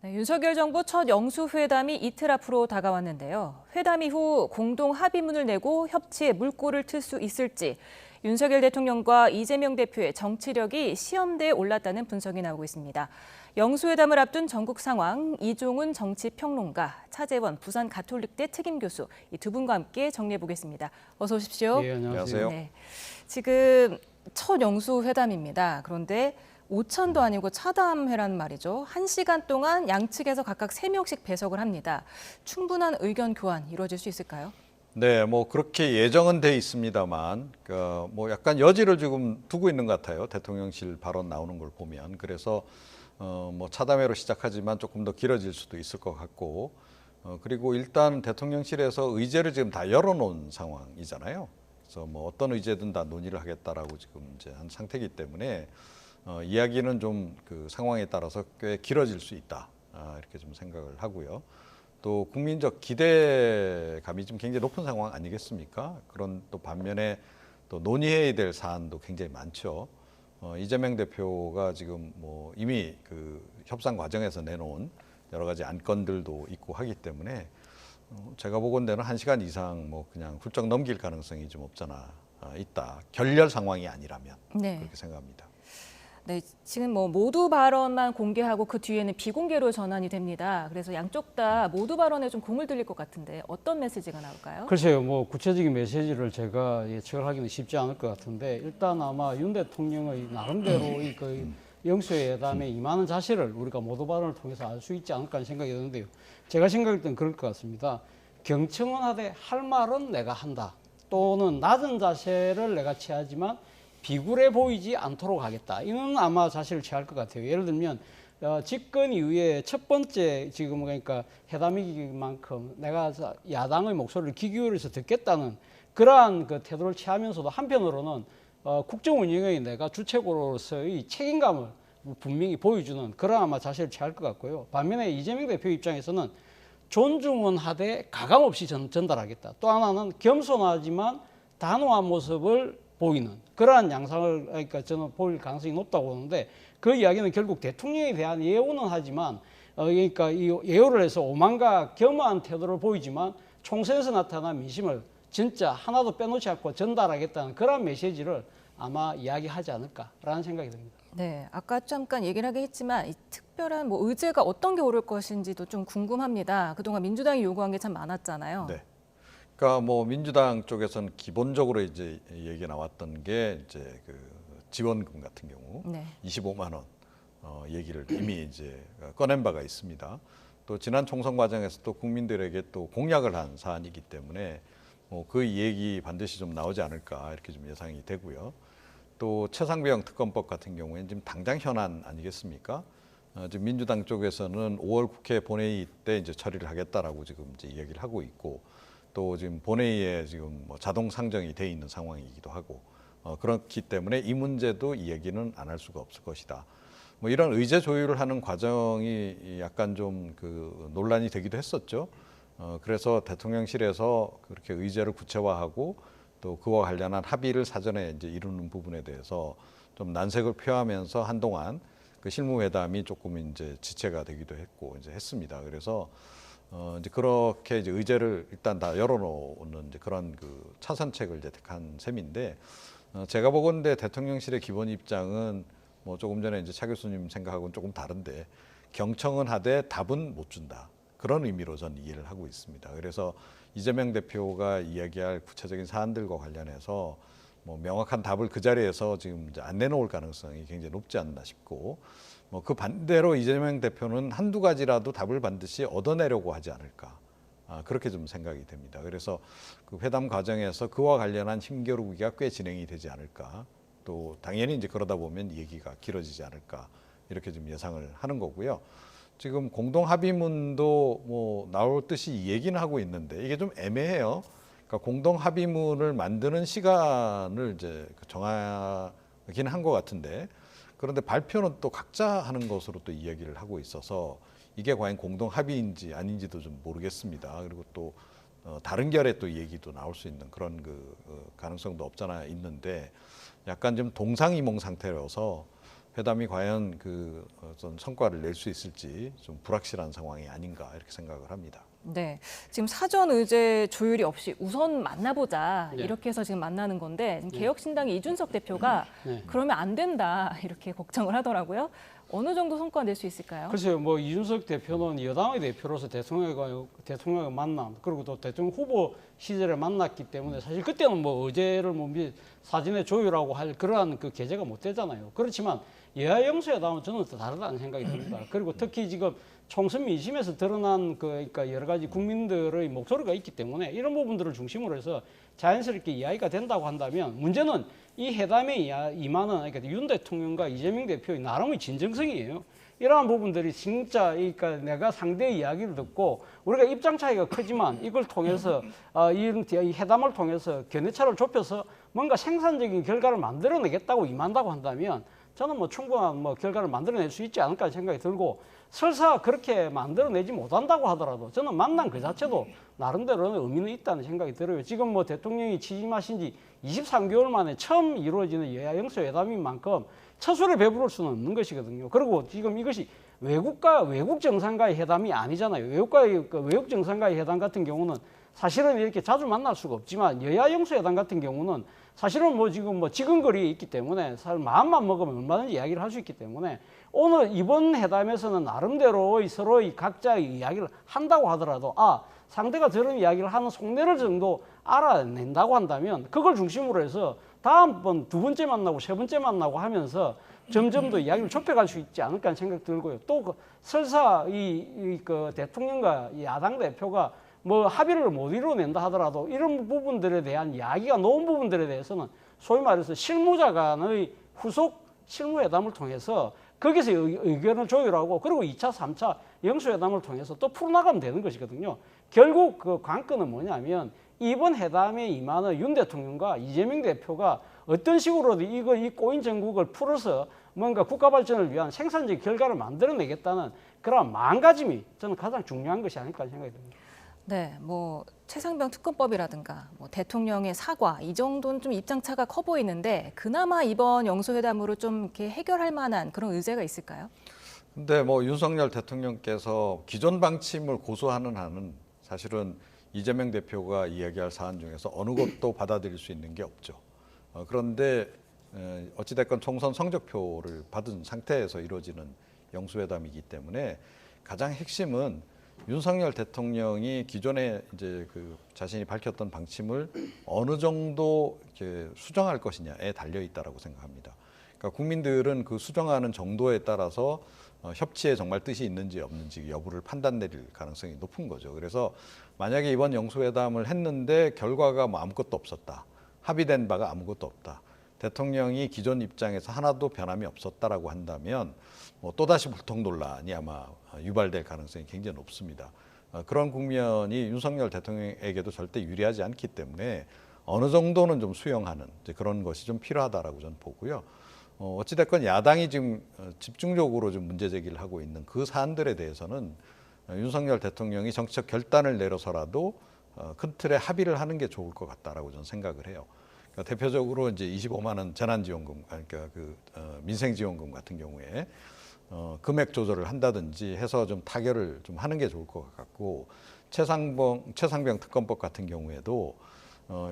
네, 윤석열 정부 첫 영수회담이 이틀 앞으로 다가왔는데요. 회담 이후 공동 합의문을 내고 협치에 물꼬를 틀 수 있을지 윤석열 대통령과 이재명 대표의 정치력이 시험대에 올랐다는 분석이 나오고 있습니다. 영수회담을 앞둔 전국 상황, 이종훈 정치평론가, 차재원 부산 가톨릭대 특임교수 이 두 분과 함께 정리해 보겠습니다. 어서 오십시오. 예, 안녕하세요. 네, 지금 첫 영수회담입니다. 그런데 오찬도 아니고 차담회란 말이죠. 1시간 동안 양측에서 각각 3명씩 배석을 합니다. 충분한 의견 교환 이루어질 수 있을까요? 네, 뭐 그렇게 예정은 돼 있습니다만, 뭐 약간 여지를 지금 두고 있는 것 같아요. 대통령실 발언 나오는 걸 보면. 그래서 뭐 차담회로 시작하지만 조금 더 길어질 수도 있을 것 같고, 그리고 일단 대통령실에서 의제를 지금 다 열어놓은 상황이잖아요. 그래서 뭐 어떤 의제든 다 논의를 하겠다라고 지금 이제 한 상태이기 때문에 이야기는 좀 그 상황에 따라서 꽤 길어질 수 있다. 이렇게 좀 생각을 하고요. 또 국민적 기대감이 좀 굉장히 높은 상황 아니겠습니까? 그런 또 반면에 또 논의해야 될 사안도 굉장히 많죠. 이재명 대표가 지금 뭐 이미 그 협상 과정에서 내놓은 여러 가지 안건들도 있고 하기 때문에 제가 보건대는 1시간 이상 뭐 그냥 훌쩍 넘길 가능성이 좀 없잖아 있다. 결렬 상황이 아니라면 그렇게 생각합니다. 네, 지금 뭐 모두 발언만 공개하고 그 뒤에는 비공개로 전환이 됩니다. 그래서 양쪽 다 모두 발언에 좀 공을 들일 것 같은데 어떤 메시지가 나올까요? 글쎄요, 뭐 구체적인 메시지를 제가 예측을 하기는 쉽지 않을 것 같은데 일단 아마 윤 대통령의 나름대로 그 영수회담에 임하는 자세를 우리가 모두 발언을 통해서 알 수 있지 않을까 하는 생각이 드는데요. 제가 생각할 때는 그럴 것 같습니다. 경청은 하되 할 말은 내가 한다. 또는 낮은 자세를 내가 취하지만 비굴해 보이지 않도록 하겠다. 이는 아마 자세를 취할 것 같아요. 예를 들면 집권 이후에 첫 번째 지금 그러니까 회담이기만큼 내가 야당의 목소리를 귀 기울여서 듣겠다는 그러한 그 태도를 취하면서도 한편으로는 국정 운영에 내가 주체로서의 책임감을 분명히 보여주는 그런 아마 자세를 취할 것 같고요. 반면에 이재명 대표 입장에서는 존중은 하되 가감 없이 전달하겠다. 또 하나는 겸손하지만 단호한 모습을 보이는 그러한 양상을 그러니까 저는 보일 가능성이 높다고 보는데 그 이야기는 결국 대통령에 대한 예우는 하지만 그러니까 이 예우를 해서 오만과 겸허한 태도를 보이지만 총선에서 나타난 민심을 진짜 하나도 빼놓지 않고 전달하겠다는 그런 메시지를 아마 이야기하지 않을까라는 생각이 듭니다. 네, 아까 잠깐 얘기를 하긴 했지만 이 특별한 뭐 의제가 어떤 게 오를 것인지도 좀 궁금합니다. 그동안 민주당이 요구한 게 참 많았잖아요. 네. 그러니까 뭐 민주당 쪽에서는 기본적으로 이제 얘기 나왔던 게 이제 그 지원금 같은 경우 25만 원 얘기를 이미 이제 꺼낸 바가 있습니다. 또 지난 총선 과정에서 또 국민들에게 또 공약을 한 사안이기 때문에 뭐 그 얘기 반드시 좀 나오지 않을까 이렇게 좀 예상이 되고요. 또 최상병 특검법 같은 경우에는 지금 당장 현안 아니겠습니까? 지금 민주당 쪽에서는 5월 국회 본회의 때 이제 처리를 하겠다라고 지금 이제 이야기를 하고 있고. 또 지금 본회의에 지금 뭐 자동 상정이 돼 있는 상황이기도 하고 그렇기 때문에 이 문제도 이 얘기는 안 할 수가 없을 것이다. 뭐 이런 의제 조율을 하는 과정이 약간 좀 그 논란이 되기도 했었죠. 그래서 대통령실에서 그렇게 의제를 구체화하고 또 그와 관련한 합의를 사전에 이제 이루는 부분에 대해서 좀 난색을 표하면서 한동안 그 실무회담이 조금 이제 지체가 되기도 했고 이제 했습니다. 그래서 이제 그렇게 이제 의제를 일단 다 열어놓는 이제 그런 그 차선책을 이제 택한 셈인데 제가 보건대 대통령실의 기본 입장은 뭐 조금 전에 이제 차 교수님 생각하고는 조금 다른데 경청은 하되 답은 못 준다 그런 의미로 전 이해를 하고 있습니다. 그래서 이재명 대표가 이야기할 구체적인 사안들과 관련해서 뭐 명확한 답을 그 자리에서 지금 이제 안 내놓을 가능성이 굉장히 높지 않나 싶고. 뭐 그 반대로 이재명 대표는 한두 가지라도 답을 반드시 얻어내려고 하지 않을까 그렇게 좀 생각이 됩니다. 그래서 그 회담 과정에서 그와 관련한 힘겨루기가 꽤 진행이 되지 않을까 또 당연히 이제 그러다 보면 얘기가 길어지지 않을까 이렇게 좀 예상을 하는 거고요. 지금 공동 합의문도 뭐 나올 듯이 얘기는 하고 있는데 이게 좀 애매해요. 그러니까 공동 합의문을 만드는 시간을 이제 정하긴 한 것 같은데. 그런데 발표는 또 각자 하는 것으로 또 이야기를 하고 있어서 이게 과연 공동 합의인지 아닌지도 좀 모르겠습니다. 그리고 또 다른 결의 또 얘기도 나올 수 있는 그런 그 가능성도 없잖아 있는데 약간 좀 동상이몽 상태라서 회담이 과연 그 어떤 성과를 낼 수 있을지 좀 불확실한 상황이 아닌가 이렇게 생각을 합니다. 네, 지금 사전 의제 조율이 없이 우선 만나보자 네. 이렇게 해서 지금 만나는 건데 개혁신당의 이준석 대표가 네. 그러면 안 된다 이렇게 걱정을 하더라고요. 어느 정도 성과 낼 수 있을까요? 글쎄요, 뭐 이준석 대표는 여당의 대표로서 대통령과 만남, 그리고 또 대통령 후보 시절에 만났기 때문에 사실 그때는 뭐 의제를 뭐 사전에 조율하고 할 그러한 그 계제가 못 되잖아요. 그렇지만 여야 영수회담은 저는 또 다르다는 생각이 듭니다. 그리고 특히 지금 총선 민심에서 드러난 그러니까 여러 가지 국민들의 목소리가 있기 때문에 이런 부분들을 중심으로 해서 자연스럽게 이야기가 된다고 한다면 문제는 이 회담에 임하는 그러니까 윤 대통령과 이재명 대표의 나름의 진정성이에요. 이러한 부분들이 진짜 그러니까 내가 상대의 이야기를 듣고 우리가 입장 차이가 크지만 이걸 통해서 이 회담을 통해서 견해차를 좁혀서 뭔가 생산적인 결과를 만들어내겠다고 임한다고 한다면 저는 뭐 충분한 뭐 결과를 만들어낼 수 있지 않을까 생각이 들고 설사 그렇게 만들어내지 못한다고 하더라도 저는 만난 그 자체도 나름대로는 의미는 있다는 생각이 들어요. 지금 뭐 대통령이 취임하신 지 23개월 만에 처음 이루어지는 여야 영수회담인 만큼 처소를 베풀을 수는 없는 것이거든요. 그리고 지금 이것이 외국 정상과의 회담이 아니잖아요. 외국 정상과의 회담 같은 경우는 사실은 이렇게 자주 만날 수가 없지만 여야 영수회담 같은 경우는 사실은 뭐 지금 뭐 지근거리에 있기 때문에 사실 마음만 먹으면 얼마든지 이야기를 할 수 있기 때문에 오늘 이번 회담에서는 나름대로의 서로의 각자의 이야기를 한다고 하더라도 상대가 저런 이야기를 하는 속내를 정도 알아낸다고 한다면 그걸 중심으로 해서 다음번 두 번째 만나고 세 번째 만나고 하면서 점점 더 이야기를 좁혀갈 수 있지 않을까 하는 생각 들고요. 또 설사 그 대통령과 이 야당 대표가 뭐 합의를 못 이루어낸다 하더라도 이런 부분들에 대한 이야기가 놓은 부분들에 대해서는 소위 말해서 실무자 간의 후속 실무회담을 통해서 거기서 의견을 조율하고 그리고 2차, 3차 영수회담을 통해서 또 풀어나가면 되는 것이거든요. 결국 그 관건은 뭐냐면 이번 회담에 임하는 윤 대통령과 이재명 대표가 어떤 식으로든 이 꼬인 정국을 풀어서 뭔가 국가 발전을 위한 생산적 결과를 만들어내겠다는 그런 마음가짐이 저는 가장 중요한 것이 아닐까 생각이 듭니다. 네, 뭐 최상병 특검법이라든가 뭐 대통령의 사과 이 정도는 좀 입장차가 커 보이는데 그나마 이번 영수회담으로 좀 이렇게 해결할 만한 그런 의제가 있을까요? 근데 뭐 윤석열 대통령께서 기존 방침을 고수하는 한은 사실은 이재명 대표가 이야기할 사안 중에서 어느 것도 받아들일 수 있는 게 없죠. 그런데 어찌됐건 총선 성적표를 받은 상태에서 이루어지는 영수회담이기 때문에 가장 핵심은 윤석열 대통령이 기존에 이제 그 자신이 밝혔던 방침을 어느 정도 이렇게 수정할 것이냐에 달려 있다라고 생각합니다. 그러니까 국민들은 그 수정하는 정도에 따라서 협치에 정말 뜻이 있는지 없는지 여부를 판단 내릴 가능성이 높은 거죠. 그래서 만약에 이번 영수회담을 했는데 결과가 뭐 아무것도 없었다. 합의된 바가 아무것도 없다. 대통령이 기존 입장에서 하나도 변함이 없었다라고 한다면 뭐 또다시 불통 논란이 아마 유발될 가능성이 굉장히 높습니다. 그런 국면이 윤석열 대통령에게도 절대 유리하지 않기 때문에 어느 정도는 좀 수용하는 그런 것이 좀 필요하다라고 저는 보고요. 어찌됐건 야당이 지금 집중적으로 좀 문제 제기를 하고 있는 그 사안들에 대해서는 윤석열 대통령이 정치적 결단을 내려서라도 큰 틀에 합의를 하는 게 좋을 것 같다라고 저는 생각을 해요. 그러니까 대표적으로 이제 25만 원 재난지원금, 그러니까 민생지원금 같은 경우에 금액 조절을 한다든지 해서 좀 타결을 좀 하는 게 좋을 것 같고 최상병 특검법 같은 경우에도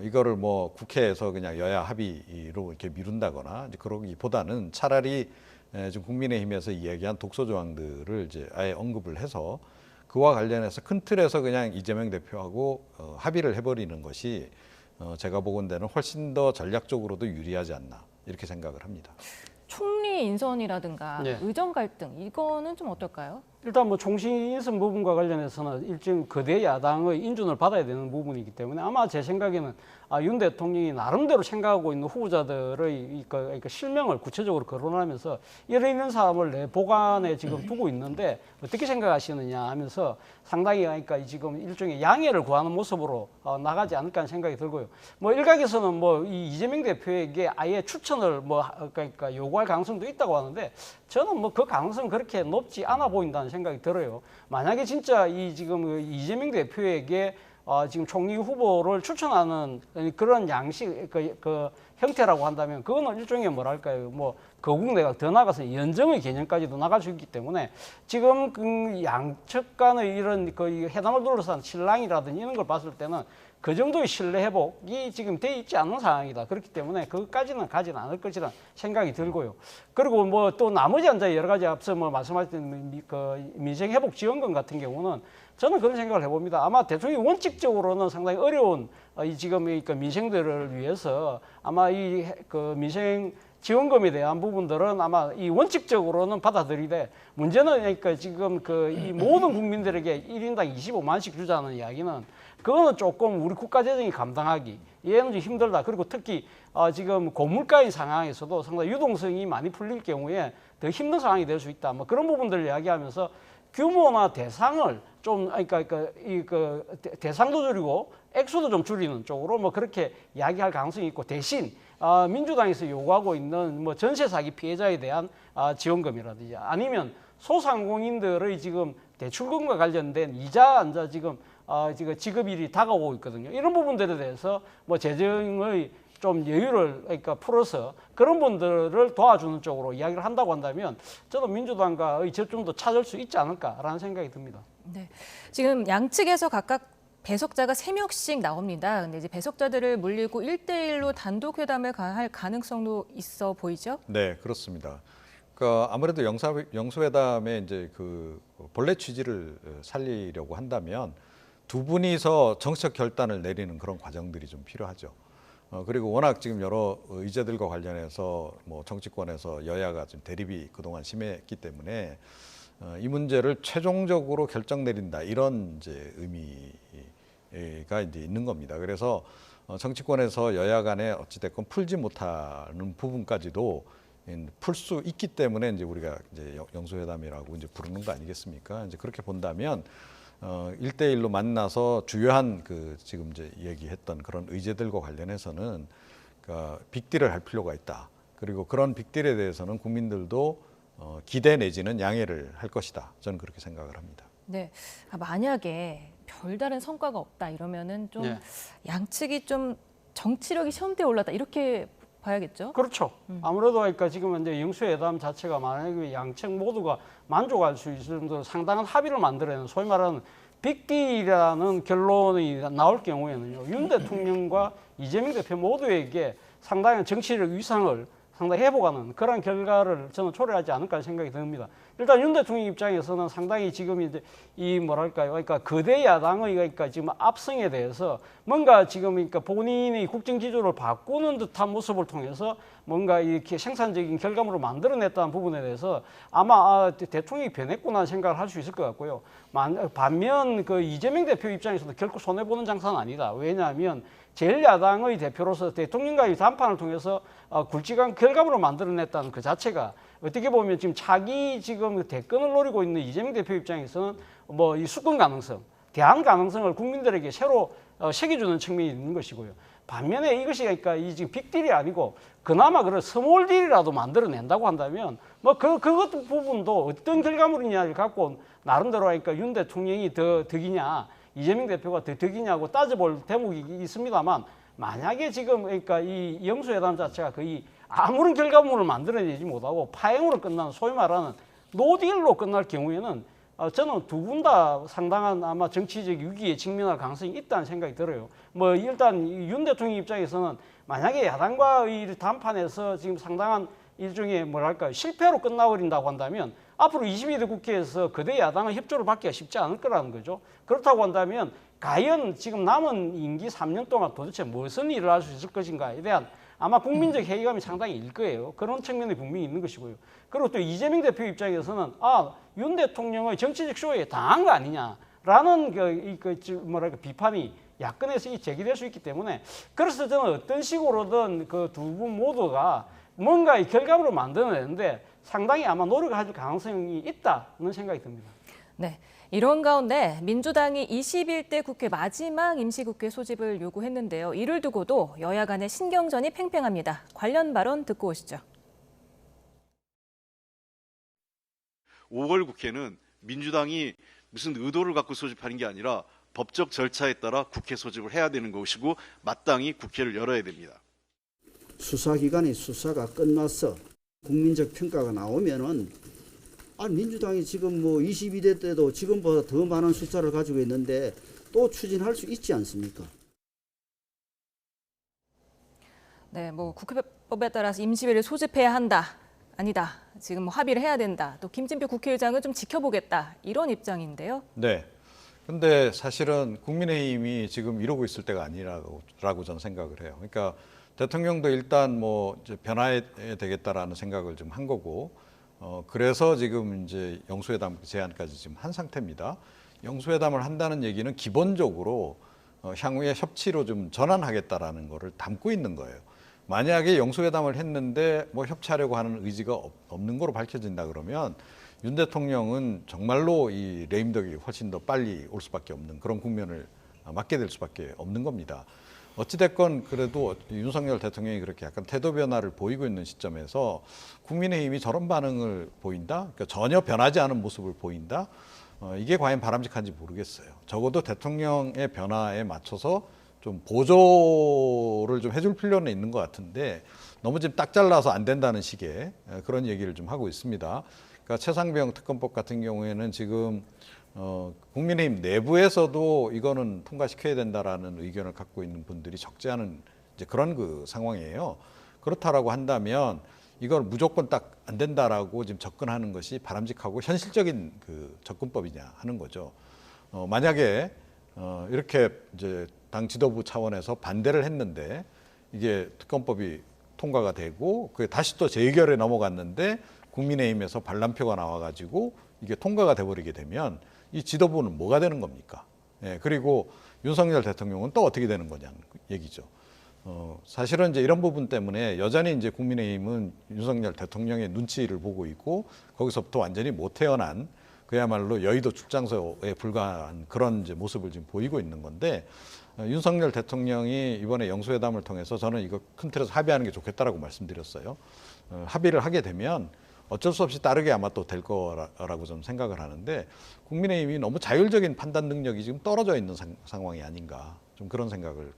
이거를 뭐 국회에서 그냥 여야 합의로 이렇게 미룬다거나 이제 그러기보다는 차라리 지금 국민의힘에서 이야기한 독소 조항들을 이제 아예 언급을 해서 그와 관련해서 큰 틀에서 그냥 이재명 대표하고 합의를 해버리는 것이 제가 보건대는 훨씬 더 전략적으로도 유리하지 않나 이렇게 생각을 합니다. 총리 인선이라든가 네. 의정 갈등 이거는 좀 어떨까요? 일단 뭐 총리 인선 부분과 관련해서는 일정 거대 야당의 인준을 받아야 되는 부분이기 때문에 아마 제 생각에는 윤 대통령이 나름대로 생각하고 있는 후보자들의 그러니까 실명을 구체적으로 거론하면서 이런 사람을 내 보관에 지금 두고 있는데 어떻게 생각하시느냐 하면서 상당히 그러니까 지금 일종의 양해를 구하는 모습으로 나가지 않을까 하는 생각이 들고요. 뭐 일각에서는 뭐 이재명 대표에게 아예 추천을 뭐 그러니까 요구할 가능성도 있다고 하는데 저는 뭐 그 가능성은 그렇게 높지 않아 보인다는 생각이 들어요. 만약에 진짜 지금 이재명 대표에게 지금 총리 후보를 추천하는 그런 양식 그 형태라고 한다면 그거는 일종의 뭐랄까요, 뭐 거국 내각 더 나가서 연정의 개념까지도 나갈 수 있기 때문에 지금 그 양측 간의 이런 그 회담을 둘러싼 실랑이라든지 이런 걸 봤을 때는 그 정도의 신뢰 회복이 지금 돼 있지 않은 상황이다. 그렇기 때문에 그것까지는 가지는 않을 것이라는 생각이 들고요. 그리고 뭐 또 나머지 이제 여러 가지 앞서 뭐 말씀하셨던 그 민생 회복 지원금 같은 경우는 저는 그런 생각을 해봅니다. 아마 대통령이 원칙적으로는 상당히 어려운 이 지금 이 그 민생들을 위해서 아마 이 그 민생 지원금에 대한 부분들은 아마 이 원칙적으로는 받아들이되 문제는 그러니까 지금 그 이 모든 국민들에게 1인당 25만씩 주자는 이야기는 그거는 조금 우리 국가 재정이 감당하기 얘는 좀 힘들다. 그리고 특히 지금 고물가인 상황에서도 상당히 유동성이 많이 풀릴 경우에 더 힘든 상황이 될 수 있다. 뭐 그런 부분들을 이야기하면서 규모나 대상을 좀 그러니까 대상도 줄이고 액수도 좀 줄이는 쪽으로 뭐 그렇게 이야기할 가능성이 있고 대신 민주당에서 요구하고 있는 뭐 전세 사기 피해자에 대한 지원금이라든지 아니면 소상공인들의 지금 대출금과 관련된 이자 지금 지급일이 다가오고 있거든요. 이런 부분들에 대해서 뭐 재정의 좀 여유를 그러니까 풀어서 그런 분들을 도와주는 쪽으로 이야기를 한다고 한다면 저도 민주당과의 접점도 찾을 수 있지 않을까라는 생각이 듭니다. 네, 지금 양측에서 각각 배석자가 3명씩 나옵니다. 근데 이제 배석자들을 물리고 1대1로 단독 회담을 할 가능성도 있어 보이죠? 네, 그렇습니다. 그러니까 아무래도 영수회담의 이제 그 본래 취지를 살리려고 한다면 두 분이서 정책 결단을 내리는 그런 과정들이 좀 필요하죠. 그리고 워낙 지금 여러 의제들과 관련해서 뭐 정치권에서 여야가 지금 대립이 그동안 심했기 때문에 이 문제를 최종적으로 결정 내린다 이런 이제 의미가 이제 있는 겁니다. 그래서 정치권에서 여야 간에 어찌됐건 풀지 못하는 부분까지도 풀 수 있기 때문에 이제 우리가 이제 영수회담이라고 이제 부르는 거 아니겠습니까? 이제 그렇게 본다면 1대1로 만나서 주요한 그 지금 이제 얘기했던 그런 의제들과 관련해서는 그러니까 빅딜을 할 필요가 있다. 그리고 그런 빅딜에 대해서는 국민들도 기대 내지는 양해를 할 것이다. 저는 그렇게 생각을 합니다. 네, 만약에 별다른 성과가 없다 이러면은 좀 네. 양측이 좀 정치력이 시험대에 올랐다 이렇게 봐야겠죠? 그렇죠. 아무래도 그러니까 지금 이제 영수회담 자체가 만약에 양측 모두가 만족할 수 있을 정도로 상당한 합의를 만들어내는 소위 말하는 빅딜이라는 결론이 나올 경우에는요. 윤 대통령과 이재명 대표 모두에게 상당한 정치적 위상을 상당히 회복하는 그런 결과를 저는 초래하지 않을까 생각이 듭니다. 일단 윤 대통령 입장에서는 상당히 지금 이제 이 뭐랄까요, 그러니까 거대 야당의 그러니까 지금 압승에 대해서 뭔가 지금 그러니까 본인이 국정 기조를 바꾸는 듯한 모습을 통해서 뭔가 이렇게 생산적인 결과물을 만들어냈다는 부분에 대해서 아마 대통령이 변했구나 생각을 할 수 있을 것 같고요. 반면 그 이재명 대표 입장에서도 결코 손해 보는 장사는 아니다. 왜냐하면 제1야당의 대표로서 대통령과의 담판을 통해서 굵직한 결과물을 만들어냈다는 그 자체가 어떻게 보면 지금 차기 지금 대권을 노리고 있는 이재명 대표 입장에서는 뭐 이 수권 가능성, 대안 가능성을 국민들에게 새로 새겨주는 측면이 있는 것이고요. 반면에 이것이 그러니까 이 지금 빅딜이 아니고 그나마 그런 스몰 딜이라도 만들어낸다고 한다면 뭐 그것 부분도 어떤 결과물이냐를 갖고 나름대로 하니까 윤 대통령이 더 득이냐 이재명 대표가 더 득이냐고 따져볼 대목이 있습니다만 만약에 지금 그러니까 이 영수회담 자체가 거의 아무런 결과물을 만들어내지 못하고 파행으로 끝나는 소위 말하는 노딜로 끝날 경우에는 저는 두 분 다 상당한 아마 정치적 위기에 직면할 가능성이 있다는 생각이 들어요. 뭐 일단 윤 대통령 입장에서는 만약에 야당과의 담판에서 지금 상당한 일종의 뭐랄까 실패로 끝나버린다고 한다면 앞으로 22대 국회에서 거대 야당의 협조를 받기가 쉽지 않을 거라는 거죠. 그렇다고 한다면 과연 지금 남은 임기 3년 동안 도대체 무슨 일을 할 수 있을 것인가에 대한 아마 국민적 회의감이 상당히 일 거예요. 그런 측면이 분명히 있는 것이고요. 그리고 또 이재명 대표 입장에서는 윤 대통령의 정치적 쇼에 당한 거 아니냐라는 뭐랄까 비판이 야권에서 제기될 수 있기 때문에 그래서 저는 어떤 식으로든 그 두 분 모두가 뭔가 이 결과물을 만들어내는데 상당히 아마 노력할 가능성이 있다는 생각이 듭니다. 네. 이런 가운데 민주당이 21대 국회 마지막 임시국회 소집을 요구했는데요. 이를 두고도 여야 간의 신경전이 팽팽합니다. 관련 발언 듣고 오시죠. 5월 국회는 민주당이 무슨 의도를 갖고 소집하는 게 아니라 법적 절차에 따라 국회 소집을 해야 되는 것이고 마땅히 국회를 열어야 됩니다. 수사기관의 수사가 끝나서 국민적 평가가 나오면은 민주당이 지금 뭐 22대 때도 지금보다 더 많은 숫자를 가지고 있는데 또 추진할 수 있지 않습니까? 네, 뭐 국회법에 따라서 임시회를 소집해야 한다. 아니다. 지금 뭐 합의를 해야 된다. 또 김진표 국회의장은 좀 지켜보겠다. 이런 입장인데요. 네. 근데 사실은 국민의힘이 지금 이러고 있을 때가 아니라고 저는 생각을 해요. 그러니까 대통령도 일단 뭐 이제 변화해야 되겠다라는 생각을 좀 한 거고, 그래서 지금 이제 영수회담 제안까지 지금 한 상태입니다. 영수회담을 한다는 얘기는 기본적으로 향후에 협치로 좀 전환하겠다라는 거를 담고 있는 거예요. 만약에 영수회담을 했는데 뭐 협치하려고 하는 의지가 없는 거로 밝혀진다 그러면 윤 대통령은 정말로 이 레임덕이 훨씬 더 빨리 올 수밖에 없는 그런 국면을 맞게 될 수밖에 없는 겁니다. 어찌됐건 그래도 윤석열 대통령이 그렇게 약간 태도 변화를 보이고 있는 시점에서 국민의힘이 저런 반응을 보인다? 그러니까 전혀 변하지 않은 모습을 보인다? 이게 과연 바람직한지 모르겠어요. 적어도 대통령의 변화에 맞춰서 좀 보조를 좀 해줄 필요는 있는 것 같은데 너무 지금 딱 잘라서 안 된다는 식의 그런 얘기를 좀 하고 있습니다. 그러니까 최상병 특검법 같은 경우에는 지금 국민의힘 내부에서도 이거는 통과시켜야 된다라는 의견을 갖고 있는 분들이 적지 않은 이제 그런 그 상황이에요. 그렇다라고 한다면 이걸 무조건 딱 안 된다라고 지금 접근하는 것이 바람직하고 현실적인 그 접근법이냐 하는 거죠. 만약에 이렇게 이제 당 지도부 차원에서 반대를 했는데 이게 특검법이 통과가 되고 그게 다시 또 재의결에 넘어갔는데 국민의힘에서 반란표가 나와가지고 이게 통과가 돼버리게 되면 이 지도부는 뭐가 되는 겁니까? 예, 그리고 윤석열 대통령은 또 어떻게 되는 거냐는 얘기죠. 사실은 이제 이런 부분 때문에 여전히 이제 국민의힘은 윤석열 대통령의 눈치를 보고 있고 거기서부터 완전히 못 태어난 그야말로 여의도 출장소에 불과한 그런 이제 모습을 지금 보이고 있는 건데 윤석열 대통령이 이번에 영수회담을 통해서 저는 이거 큰 틀에서 합의하는 게 좋겠다라고 말씀드렸어요. 합의를 하게 되면 어쩔 수 없이 따르게 아마 또 될 거라고 좀 생각을 하는데 국민의힘이 너무 자율적인 판단 능력이 지금 떨어져 있는 상황이 아닌가 좀 그런 생각을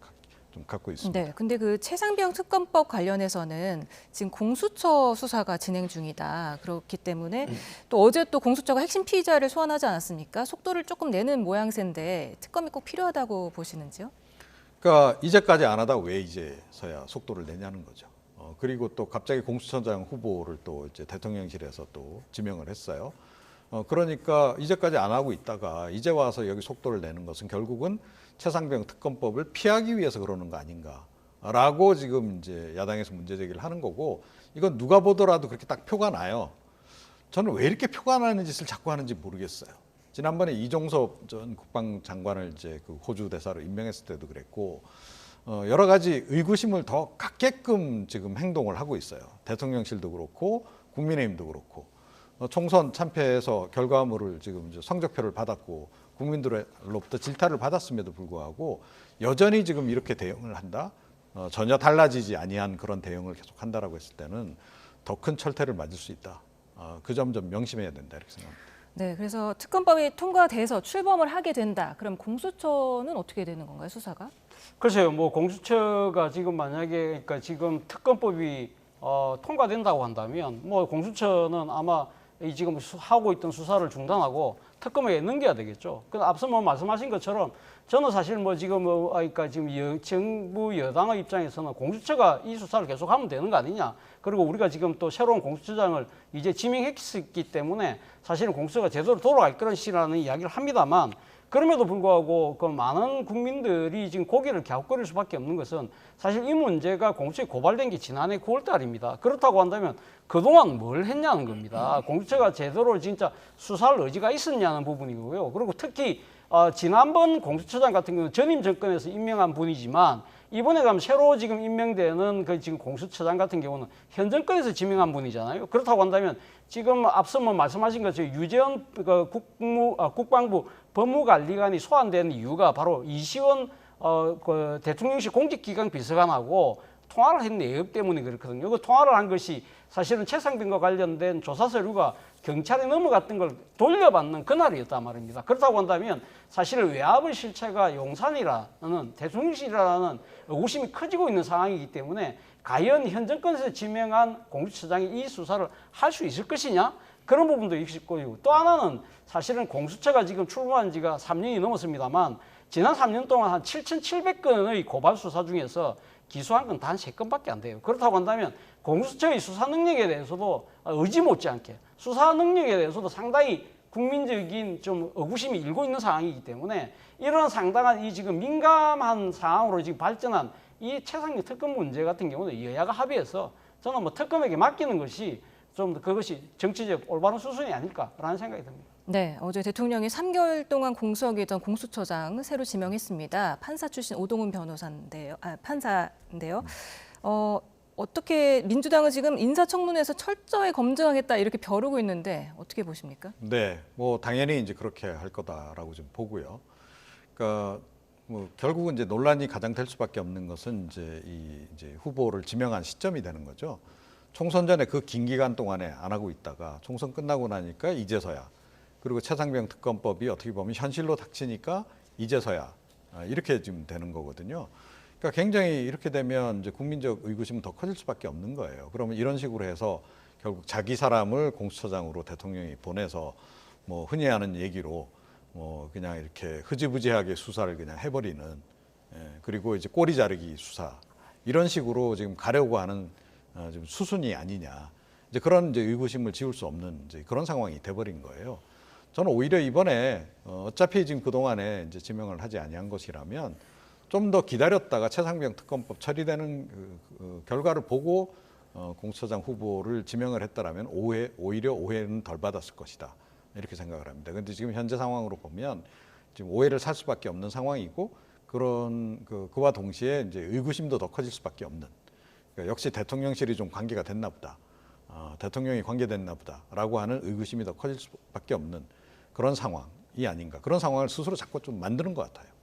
좀 갖고 있습니다. 네, 근데 그 최상병 특검법 관련해서는 지금 공수처 수사가 진행 중이다. 그렇기 때문에 또 어제 또 공수처가 핵심 피의자를 소환하지 않았습니까? 속도를 조금 내는 모양새인데 특검이 꼭 필요하다고 보시는지요? 그러니까 이제까지 안 하다 왜 이제서야 속도를 내냐는 거죠. 그리고 또 갑자기 공수처장 후보를 또 이제 대통령실에서 또 지명을 했어요. 그러니까 이제까지 안 하고 있다가 이제 와서 여기 속도를 내는 것은 결국은 최상병 특검법을 피하기 위해서 그러는 거 아닌가라고 지금 이제 야당에서 문제 제기를 하는 거고 이건 누가 보더라도 그렇게 딱 표가 나요. 저는 왜 이렇게 표가 나는 짓을 자꾸 하는지 모르겠어요. 지난번에 이종섭 전 국방장관을 이제 그 호주 대사로 임명했을 때도 그랬고 여러 가지 의구심을 더 갖게끔 지금 행동을 하고 있어요. 대통령실도 그렇고 국민의힘도 그렇고 총선 참패해서 결과물을 지금 이제 성적표를 받았고 국민들로부터 질타를 받았음에도 불구하고 여전히 지금 이렇게 대응을 한다. 전혀 달라지지 아니한 그런 대응을 계속한다라고 했을 때는 더 큰 철퇴를 맞을 수 있다. 그 점 좀 명심해야 된다 이렇게 생각합니다. 네, 그래서 특검법이 통과돼서 출범을 하게 된다. 그럼 공수처는 어떻게 되는 건가요, 수사가? 글쎄요, 뭐 공수처가 지금 만약에 그러니까 지금 특검법이 통과된다고 한다면 뭐 공수처는 아마 이 지금 하고 있던 수사를 중단하고 특검에 넘겨야 되겠죠. 그 앞서 뭐 말씀하신 것처럼 저는 사실 뭐 지금 그러니까 지금 정부 여당의 입장에서는 공수처가 이 수사를 계속하면 되는 거 아니냐. 그리고 우리가 지금 또 새로운 공수처장을 이제 지명했기 때문에 사실은 공수처가 제대로 돌아갈 그런 시라는 이야기를 합니다만. 그럼에도 불구하고 그 많은 국민들이 지금 고개를 갸웃거릴 수밖에 없는 것은 사실 이 문제가 공수처에 고발된 게 지난해 9월 달입니다. 그렇다고 한다면 그동안 뭘 했냐는 겁니다. 공수처가 제대로 진짜 수사할 의지가 있었냐는 부분이고요. 그리고 특히 지난번 공수처장 같은 경우는 전임 정권에서 임명한 분이지만 이번에 가면 새로 지금 임명되는 그 지금 공수처장 같은 경우는 현 정권에서 지명한 분이잖아요. 그렇다고 한다면 지금 앞서 뭐 말씀하신 것처럼 유재현 국방부 법무관리관이 소환된 이유가 바로 이시원 그 대통령실 공직기강 비서관하고 통화를 했는 예업 때문에 그렇거든요. 그 통화를 한 것이 사실은 최상병과 관련된 조사 서류가 경찰에 넘어갔던 걸 돌려받는 그날이었단 말입니다. 그렇다고 한다면 사실 외압의 실체가 용산이라는 대통령실이라는 의구심이 커지고 있는 상황이기 때문에 과연 현 정권에서 지명한 공수처장이 이 수사를 할 수 있을 것이냐? 그런 부분도 있고요. 또 하나는 사실은 공수처가 지금 출범한 지가 3년이 넘었습니다만 지난 3년 동안 한 7,700건의 고발 수사 중에서 기소한 건 단 3건밖에 안 돼요. 그렇다고 한다면 공수처의 수사 능력에 대해서도 의지 못지않게 수사 능력에 대해서도 상당히 국민적인 좀 의구심이 일고 있는 상황이기 때문에 이런 상당한 이 지금 민감한 상황으로 지금 발전한 이 최상위 특검 문제 같은 경우는 여야가 합의해서 저는 뭐 특검에게 맡기는 것이 좀 그것이 정치적 올바른 수순이 아닐까라는 생각이 듭니다. 네, 어제 대통령이 3개월 동안 공석이던 공수처장 새로 지명했습니다. 판사 출신 오동훈 판사인데요. 어떻게 민주당은 지금 인사청문회에서 철저히 검증하겠다 이렇게 벼르고 있는데 어떻게 보십니까? 네, 뭐 당연히 이제 그렇게 할 거다라고 좀 보고요. 그러니까 뭐 결국은 이제 논란이 가장 될 수밖에 없는 것은 이제 후보를 지명한 시점이 되는 거죠. 총선 전에 그 긴 기간 동안에 안 하고 있다가 총선 끝나고 나니까 이제서야, 그리고 최상병 특검법이 어떻게 보면 현실로 닥치니까 이제서야 이렇게 지금 되는 거거든요. 그러니까 굉장히 이렇게 되면 이제 국민적 의구심은 더 커질 수밖에 없는 거예요. 그러면 이런 식으로 해서 결국 자기 사람을 공수처장으로 대통령이 보내서 뭐 흔히 하는 얘기로 뭐 그냥 이렇게 흐지부지하게 수사를 그냥 해버리는, 그리고 이제 꼬리 자르기 수사 이런 식으로 지금 가려고 하는 좀 수순이 아니냐, 이제 그런 이제 의구심을 지울 수 없는 이제 그런 상황이 돼버린 거예요. 저는 오히려 이번에 어차피 지금 그 동안에 이제 지명을 하지 아니한 것이라면 좀 더 기다렸다가 최상병 특검법 처리되는 그 결과를 보고 공수처장 후보를 지명을 했더라면 오히려 오해는 덜 받았을 것이다, 이렇게 생각을 합니다. 그런데 지금 현재 상황으로 보면 지금 오해를 살 수밖에 없는 상황이고, 그런 그와 동시에 이제 의구심도 더 커질 수밖에 없는. 그러니까 역시 대통령실이 좀 관계가 됐나 보다, 대통령이 관계됐나 보다라고 하는 의구심이 더 커질 수밖에 없는 그런 상황이 아닌가. 그런 상황을 스스로 자꾸 좀 만드는 것 같아요.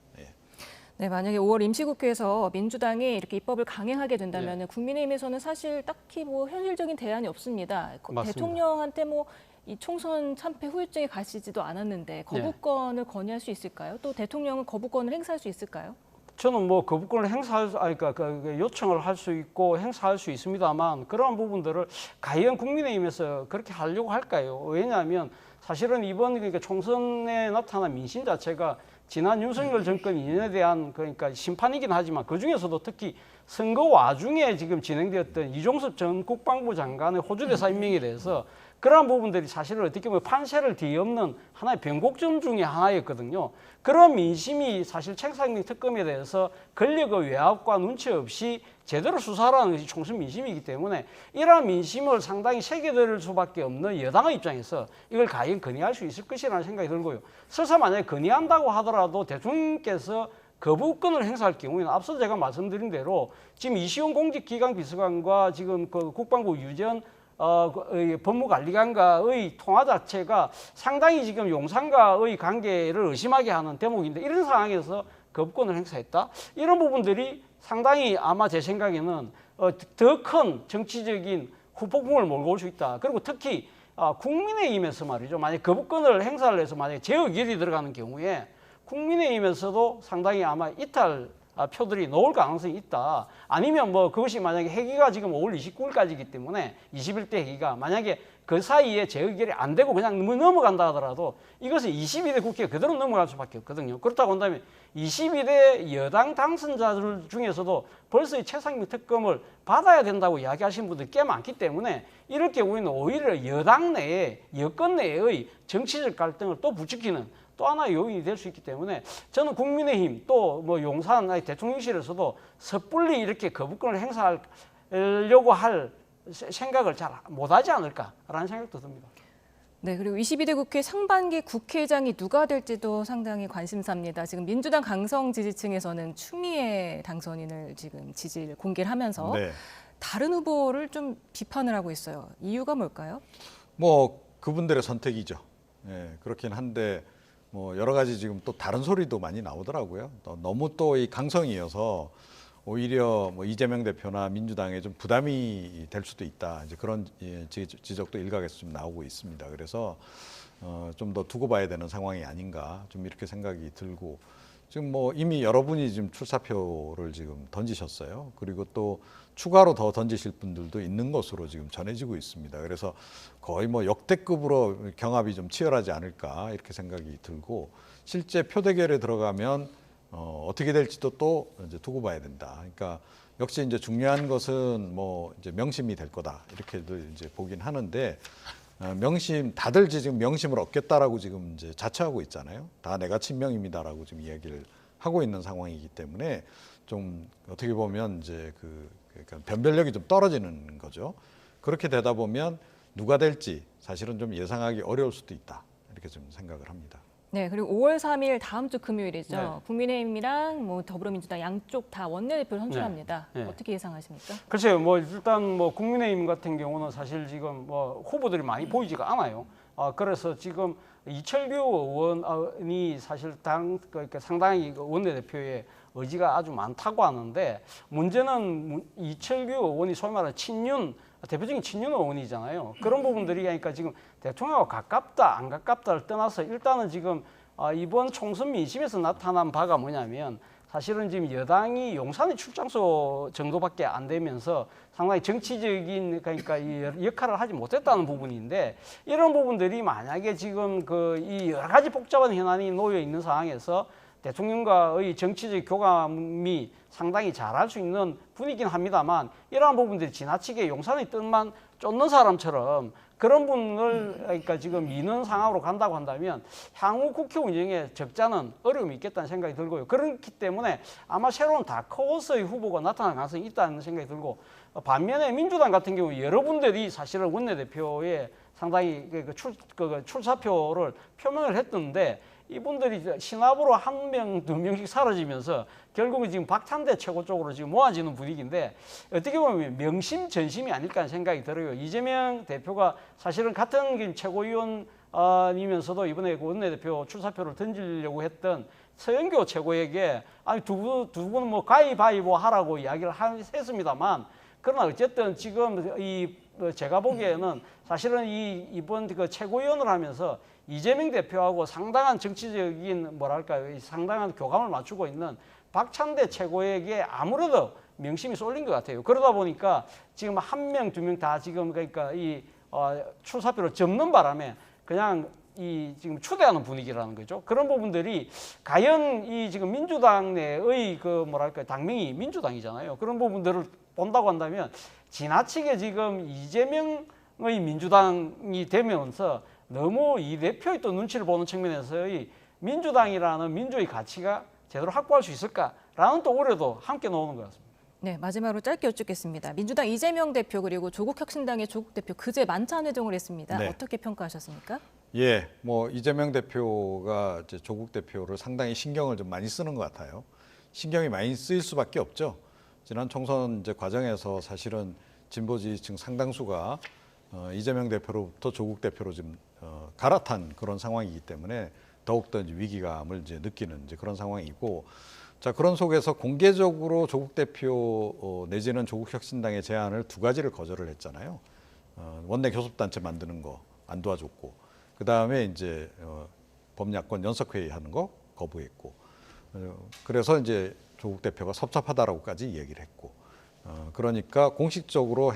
네, 만약에 5월 임시국회에서 민주당이 이렇게 입법을 강행하게 된다면 네. 국민의힘에서는 사실 딱히 뭐 현실적인 대안이 없습니다. 맞습니다. 대통령한테 뭐 이 총선 참패 후유증이 가시지도 않았는데 거부권을 건의할 수 있을까요? 또 대통령은 거부권을 행사할 수 있을까요? 저는 뭐 거부권을 그러니까 그 요청을 할 수 있고 행사할 수 있습니다만, 그러한 부분들을 과연 국민의힘에서 그렇게 하려고 할까요? 왜냐하면 사실은 이번 그러니까 총선에 나타난 민심 자체가 지난 윤석열 정권 2년에 대한 그러니까 심판이긴 하지만, 그 중에서도 특히 선거 와중에 지금 진행되었던 이종섭 전 국방부 장관의 호주대사 임명에 대해서 그러한 부분들이 사실은 어떻게 보면 판세를 뒤엎는 하나의 변곡점 중에 하나였거든요. 그런 민심이 사실 최상병 특검에 대해서 권력의 외압과 눈치 없이 제대로 수사하라는 것이 총선 민심이기 때문에 이러한 민심을 상당히 새겨들 수밖에 없는 여당의 입장에서 이걸 과연 건의할 수 있을 것이라는 생각이 들고요. 설사 만약에 건의한다고 하더라도 대통령께서 거부권을 행사할 경우에는 앞서 제가 말씀드린 대로 지금 이시원 공직기강 비서관과 지금 그 국방부 유전 법무관리관과의 통화 자체가 상당히 지금 용산과의 관계를 의심하게 하는 대목인데, 이런 상황에서 거부권을 행사했다? 이런 부분들이 상당히 아마 제 생각에는 더 큰 정치적인 후폭풍을 몰고 올 수 있다. 그리고 특히 국민의힘에서 말이죠. 만약 거부권을 행사를 해서 만약에 제 의견이 들어가는 경우에 국민의힘에서도 상당히 아마 이탈 표들이 나올 가능성이 있다. 아니면 뭐 그것이 만약에 회기가 지금 5월 29일까지이기 때문에 21대 회기가 만약에 그 사이에 재의결이 안 되고 그냥 넘어간다 하더라도 이것은 22대 국회가 그대로 넘어갈 수밖에 없거든요. 그렇다고 한다면 22대 여당 당선자들 중에서도 벌써 이 최상병 특검을 받아야 된다고 이야기하시는 분들이 꽤 많기 때문에 이럴 경우에는 오히려 여당 내에 여권 내의 정치적 갈등을 또 부추기는 또 하나의 요인이 될 수 있기 때문에 저는 국민의힘 또 뭐 용산 대통령실에서도 섣불리 이렇게 거부권을 행사하려고 할 생각을 잘 못하지 않을까라는 생각도 듭니다. 네, 그리고 22대 국회 상반기 국회의장이 누가 될지도 상당히 관심사입니다. 지금 민주당 강성 지지층에서는 추미애 당선인을 지금 지지를 공개를 하면서 다른 후보를 좀 비판을 하고 있어요. 이유가 뭘까요? 뭐 그분들의 선택이죠. 그렇긴 한데 뭐 여러 가지 지금 또 다른 소리도 많이 나오더라고요. 너무 또 이 강성이어서 오히려 뭐 이재명 대표나 민주당에 좀 부담이 될 수도 있다. 이제 그런 지적도 일각에서 좀 나오고 있습니다. 그래서 좀 더 두고 봐야 되는 상황이 아닌가 좀 이렇게 생각이 들고 지금 뭐 이미 여러분이 지금 출사표를 지금 던지셨어요. 그리고 또 추가로 더 던지실 분들도 있는 것으로 지금 전해지고 있습니다. 그래서 거의 뭐 역대급으로 경합이 좀 치열하지 않을까 이렇게 생각이 들고 실제 표 대결에 들어가면 어떻게 될지도 또 이제 두고 봐야 된다. 그러니까 역시 이제 중요한 것은 뭐 이제 명심이 될 거다 이렇게들 이제 보긴 하는데 명심 다들 지금 명심을 얻겠다라고 지금 이제 자처하고 있잖아요. 다 내가 친명입니다라고 지금 이야기를 하고 있는 상황이기 때문에 좀 어떻게 보면 이제 그러니까 변별력이 좀 떨어지는 거죠. 그렇게 되다 보면 누가 될지 사실은 좀 예상하기 어려울 수도 있다 이렇게 좀 생각을 합니다. 네, 그리고 5월 3일 다음 주 금요일이죠. 네. 국민의힘이랑 뭐 더불어민주당 양쪽 다 원내대표를 선출합니다. 네. 네. 어떻게 예상하십니까? 글쎄요, 뭐 일단 뭐 국민의힘 같은 경우는 사실 지금 뭐 후보들이 많이 보이지가 않아요. 그래서 지금 이철규 의원이 사실 그러니까 상당히 원내대표의 의지가 아주 많다고 하는데 문제는 이철규 의원이 소위 말하는 대표적인 친윤 의원이잖아요. 그런 부분들이 그러니까 지금 대통령하고 가깝다 안 가깝다를 떠나서 일단은 지금 이번 총선 민심에서 나타난 바가 뭐냐면 사실은 지금 여당이 용산의 출장소 정도밖에 안 되면서 상당히 정치적인 그러니까 이 역할을 하지 못했다는 부분인데 이런 부분들이 만약에 지금 이 여러 가지 복잡한 현안이 놓여 있는 상황에서 대통령과의 정치적 교감이 상당히 잘할 수 있는 분이긴 합니다만 이러한 부분들이 지나치게 용산의 뜻만 쫓는 사람처럼 그런 분을 그러니까 지금 미는 상황으로 간다고 한다면 향후 국회 운영에 적잖은 어려움이 있겠다는 생각이 들고요. 그렇기 때문에 아마 새로운 다크호스의 후보가 나타날 가능성이 있다는 생각이 들고 반면에 민주당 같은 경우 여러분들이 사실은 원내대표에 상당히 출사표를 표명을 했던데 이분들이 신압으로 한 명, 두 명씩 사라지면서 결국은 지금 박찬대 최고 쪽으로 지금 모아지는 분위기인데 어떻게 보면 명심 전심이 아닐까 하는 생각이 들어요. 이재명 대표가 사실은 같은 최고위원이면서도 이번에 원내대표 출사표를 던지려고 했던 서영교 최고에게 아니 두 분은 뭐 가위바위보 하라고 이야기를 했습니다만 그러나 어쨌든 지금 제가 보기에는 사실은 이번 최고위원을 하면서 이재명 대표하고 상당한 정치적인 상당한 교감을 맞추고 있는 박찬대 최고에게 아무래도 명심이 쏠린 것 같아요. 그러다 보니까 지금 한 명, 두 명 다 지금 그러니까 출사표를 접는 바람에 그냥 지금 추대하는 분위기라는 거죠. 그런 부분들이 과연 지금 민주당 내의 당명이 민주당이잖아요. 그런 부분들을 본다고 한다면 지나치게 지금 이재명의 민주당이 되면서 너무 이 대표의 또 눈치를 보는 측면에서의 민주당이라는 민주의 가치가 제대로 확보할 수 있을까라는 또 우려도 함께 나오는 것 같습니다. 네, 마지막으로 짧게 여쭙겠습니다. 민주당 이재명 대표 그리고 조국혁신당의 조국 대표 그제 만찬 회동을 했습니다. 네. 어떻게 평가하셨습니까? 예, 뭐 이재명 대표가 이제 조국 대표를 상당히 신경을 좀 많이 쓰는 것 같아요. 신경이 많이 쓰일 수밖에 없죠. 지난 총선 이제 과정에서 사실은 진보 지지층 상당수가 이재명 대표로부터 조국 대표로 지금 갈아탄 그런 상황이기 때문에 더욱더 이제 위기감을 이제 느끼는 이제 그런 상황이고, 자 그런 속에서 공개적으로 조국 대표 내지는 조국혁신당의 제안을 두 가지를 거절을 했잖아요. 원내 교섭단체 만드는 거 안 도와줬고, 그 다음에 이제 범야권 연석회의 하는 거 거부했고, 그래서 이제 조국 대표가 섭섭하다라고까지 얘기를 했고, 그러니까 공식적으로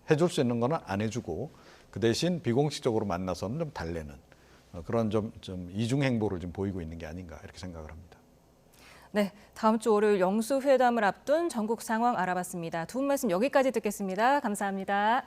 해줄 수 있는 거는 안 해주고 그 대신 비공식적으로 만나서는 좀 달래는 그런 좀 이중 행보를 좀 보이고 있는 게 아닌가 이렇게 생각을 합니다. 네, 다음 주 월요일 영수회담을 앞둔 전국 상황 알아봤습니다. 두 분 말씀 여기까지 듣겠습니다. 감사합니다.